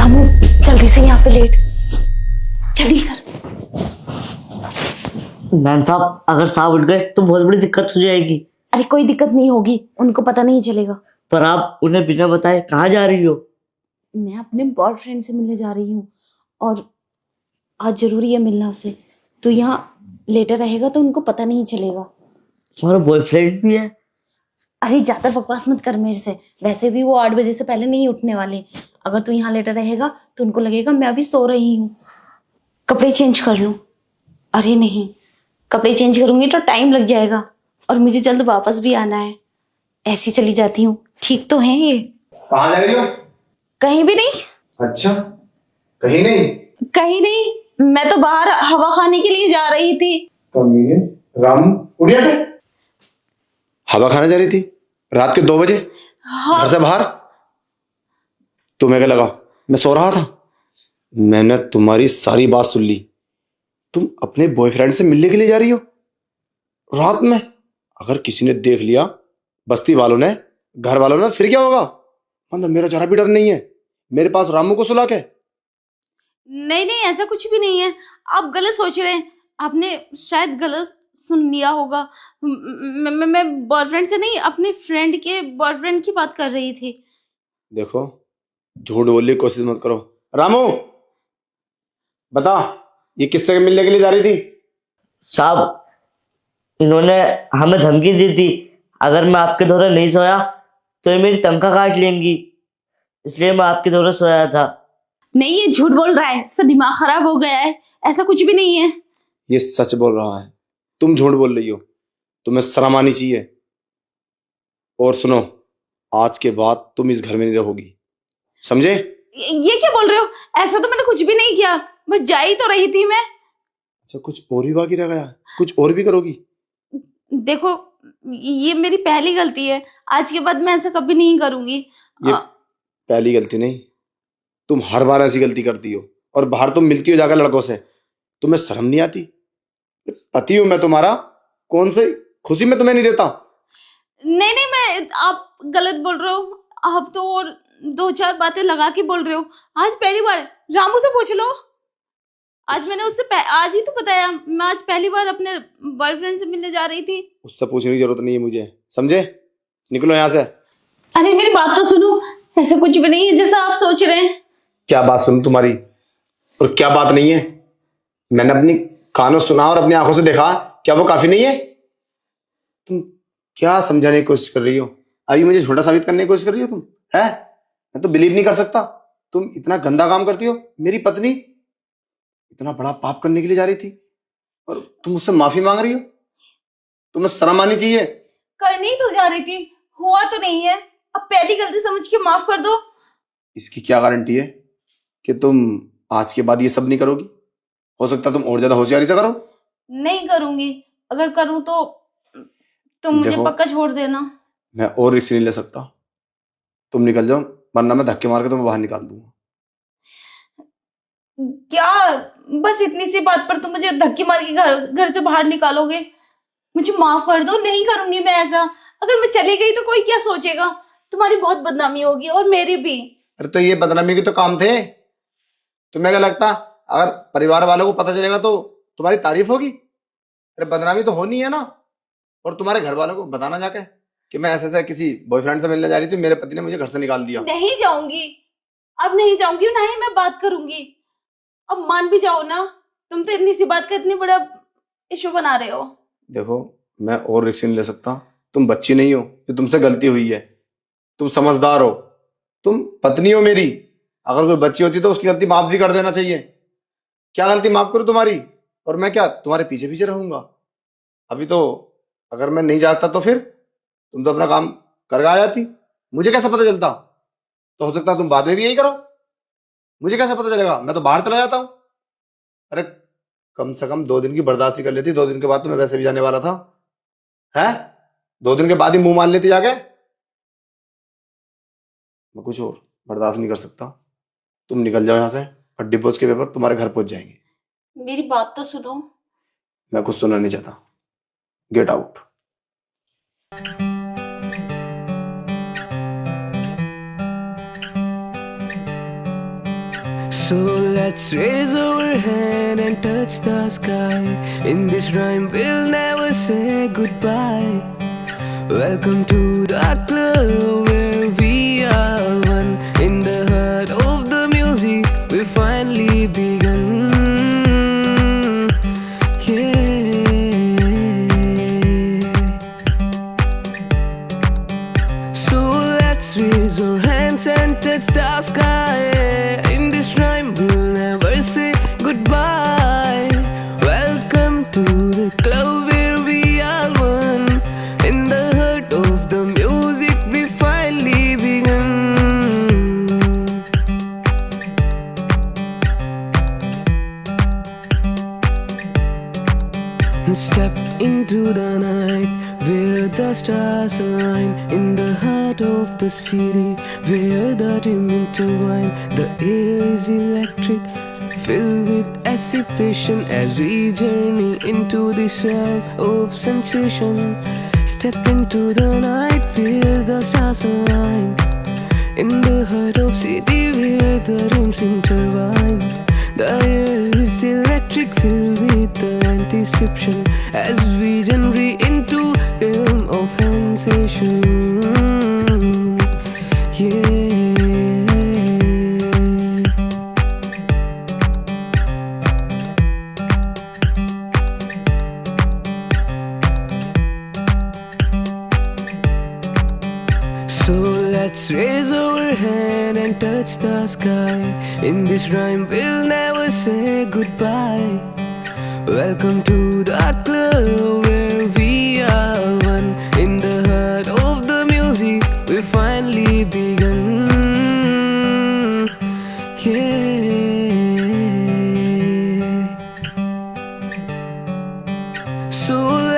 रामू जल्दी से यहाँ पे लेट, जल्दी कर। मैम साहब, अगर साहब उठ गए तो बहुत बड़ी दिक्कत हो जाएगी। अरे कोई दिक्कत नहीं होगी, उनको पता नहीं चलेगा। पर आप उन्हें बिना बताए कहाँ जा रही हो? मैं अपने बॉयफ्रेंड से मिलने जा रही हूँ और आज जरूरी है मिलना उससे। तो यहाँ लेटर रहेगा तो उनको पता नहीं चलेगा। तुम्हारा बॉयफ्रेंड भी है? अरे ज्यादा बकवास मत कर मेरे से, वैसे भी वो 8 बजे से पहले नहीं उठने वाले। अगर तू यहाँ लेटर रहेगा तो उनको लगेगा मैं अभी सो रही हूँ। कपड़े चेंज कर लूँ? अरे नहीं, कपड़े चेंज करूंगी तो टाइम लग जाएगा और मुझे जल्द वापस भी आना है। ऐसी चली जाती हूँ। ठीक तो है ये? कहाँ जा रही हो? कहीं भी नहीं। अच्छा, कहीं नहीं? कहीं नहीं, मैं तो बाहर हवा खाने के लिए जा रही थी। कमीने, रामू उड़िया से हवा खाने जा रही थी रात के 2 बजे हाँ। घर से बाहर? तुम्हें क्या लगा मैं सो रहा था? मैंने तुम्हारी सारी बात सुन ली। तुम अपने बॉयफ्रेंड से मिलने के लिए जा रही हो रात में? अगर किसी ने देख लिया, बस्ती वालों ने, घर वालों ने, फिर क्या होगा? मतलब मेरा जरा भी डर नहीं है मेरे पास रामू को सुला के? नहीं नहीं, ऐसा कुछ भी नहीं है। आप गलत सोच रहे हैं, आपने शायद गलत सुन लिया होगा। मैं बॉयफ्रेंड से नहीं, अपने फ्रेंड के बॉयफ्रेंड की बात कर रही थी। देखो, झूठ बोलने की कोशिश मत करो। रामू बता, ये किससे मिलने के लिए जा रही थी? साहब, इन्होंने हमें धमकी दी थी, अगर मैं आपके दौरे नहीं सोया तो ये मेरी तनख्वाह काट लेंगी, इसलिए मैं आपके दौरे सोया था। नहीं, ये झूठ बोल रहा है, इसका दिमाग खराब हो गया है। ऐसा कुछ भी नहीं है। ये सच बोल रहा है, तुम झूठ बोल रही हो। तुम्हें शर्म आनी चाहिए। और सुनो, आज के बाद तुम इस घर में नहीं रहोगी, समझे? ये क्या बोल रहे हो? ऐसा तो मैंने कुछ भी नहीं किया, बस जा ही तो रही थी मैं। अच्छा, कुछ और भी बाकी रह गया? कुछ और भी करोगी? देखो, ये मेरी पहली गलती है, आज के बाद मैं ऐसा कभी नहीं करूंगी। ये पहली गलती नहीं, तुम हर बार ऐसी गलती करती हो और बाहर तुम मिलती हो जाकर लड़कों से। तुम्हें शर्म नहीं आती? पति हूं मैं तुम्हारा, कौन सी खुशी में तुम्हें नहीं देता? नहीं नहीं, मैं आप गलत बोल रहे हो। आप तो और 2-4 बातें लगा के बोल रहे हो। आज पहली बार, रामू से पूछ लो। आज मैंने उससे आज ही तो बताया, मैं आज पहली बार अपने बॉयफ्रेंड से मिलने जा रही थी। उससे पूछने की जरूरत नहीं है मुझे, समझे? निकलो यहां से। अरे मेरी बात तो सुनो, ऐसा कुछ भी नहीं है जैसा आप सोच रहे हैं। क्या बात सुनूं तुम्हारी, और क्या बात नहीं है? मैंने अपनी कानों सुना और अपनी आंखों से देखा, क्या वो काफी नहीं है? तुम क्या समझाने की कोशिश कर रही हो? अभी मुझे झूठा साबित करने की कोशिश कर रही हो तुम? है, मैं तो बिलीव नहीं कर सकता तुम इतना गंदा काम करती हो। मेरी पत्नी इतना बड़ा पाप करने के लिए जा रही थी और तुम मुझसे माफी मांग रही हो? तुम्हें शर्म आनी चाहिए। करनी तो जा रही थी, हुआ तो नहीं है। अब पहली गलती समझ के माफ कर दो। इसकी क्या गारंटी है कि तुम आज के बाद ये सब नहीं करोगी? हो सकता है तुम और ज्यादा होशियारी से करो। नहीं करूंगी, अगर करूं तो तुम मुझे देखो, पक्का छोड़ देना। मैं और रिस्क नहीं ले सकता। तुम निकल जाओ, वरना मैं धक्के मार के तुम्हें बाहर निकाल दूंगा। क्या बस इतनी सी बात पर तुम मुझे धक्के मार के घर से बाहर निकालोगे? मुझे माफ कर दो, नहीं करूंगी मैं ऐसा। अगर मैं चली गई तो कोई क्या सोचेगा? तुम्हारी बहुत बदनामी होगी और मेरी भी। अरे तो ये बदनामी के तो काम थे। तुम्हें क्या लगता अगर परिवार वालों को पता चलेगा तो तुम्हारी तारीफ होगी? अरे बदनामी तो होनी है ना। और तुम्हारे घर वालों को बताना जाके कि मैं ऐसे ऐसे किसी बॉयफ्रेंड से मिलने जा रही थी, मेरे पति ने मुझे घर से निकाल दिया। नहीं जाऊंगी, अब नहीं जाऊंगी, ना ही मैं बात करूंगी। अब मान भी जाओ ना, तुम तो इतनी सी बात का इतनी बड़ा इशू बना रहे हो। देखो, मैं और रिस्क नहीं ले सकता। तुम बच्ची नहीं हो जो तुमसे गलती हुई है, तुम समझदार हो, तुम पत्नी हो मेरी। अगर कोई बच्ची होती तो उसकी गलती माफ भी कर देना चाहिए। क्या गलती माफ करूं तुम्हारी? और मैं क्या तुम्हारे पीछे पीछे रहूंगा? अभी तो अगर मैं नहीं जाता तो फिर तुम तो अपना काम करके आ जाती, मुझे कैसे पता चलता? तो हो सकता है तुम बाद में भी यही करो, मुझे कैसे पता चलेगा? मैं तो बाहर चला जाता हूं। अरे कम से कम 2 दिन की बर्दाश्त ही कर लेती, 2 दिन के बाद तो मैं वैसे भी जाने वाला था। है, 2 दिन के बाद ही मुंह मान लेती जाके। मैं कुछ और बर्दाश्त नहीं कर सकता। तुम निकल जाओ यहां से, और डिवोर्स के पेपर तुम्हारे घर पहुंच जाएंगे। मेरी बात तो सुनो। मैं कुछ सुनना नहीं चाहता, get out. So let's raise our hand and touch the sky. In this rhyme we'll never say goodbye. Welcome to the club where we are one. In the heart of the music we finally begun. Yeah. So let's raise our hands and touch the sky. In this rhyme we'll never say goodbye. Welcome to the club where we are one. In the heart of the music we finally begun. Step into the night where the stars align. In the heart of the city where the dream intertwine. The air is electric, filled with anticipation as we journey into this realm of sensation. Step into the night where the stars align. In the heart of city where the dreams intertwine. The air is electric, filled with the anticipation as we journey into realm of sensation. Yeah. So let's raise our hand and touch the sky. In this rhyme we'll never say goodbye. Welcome to the club where we are one. In the heart of the music we finally begun. Yeah. So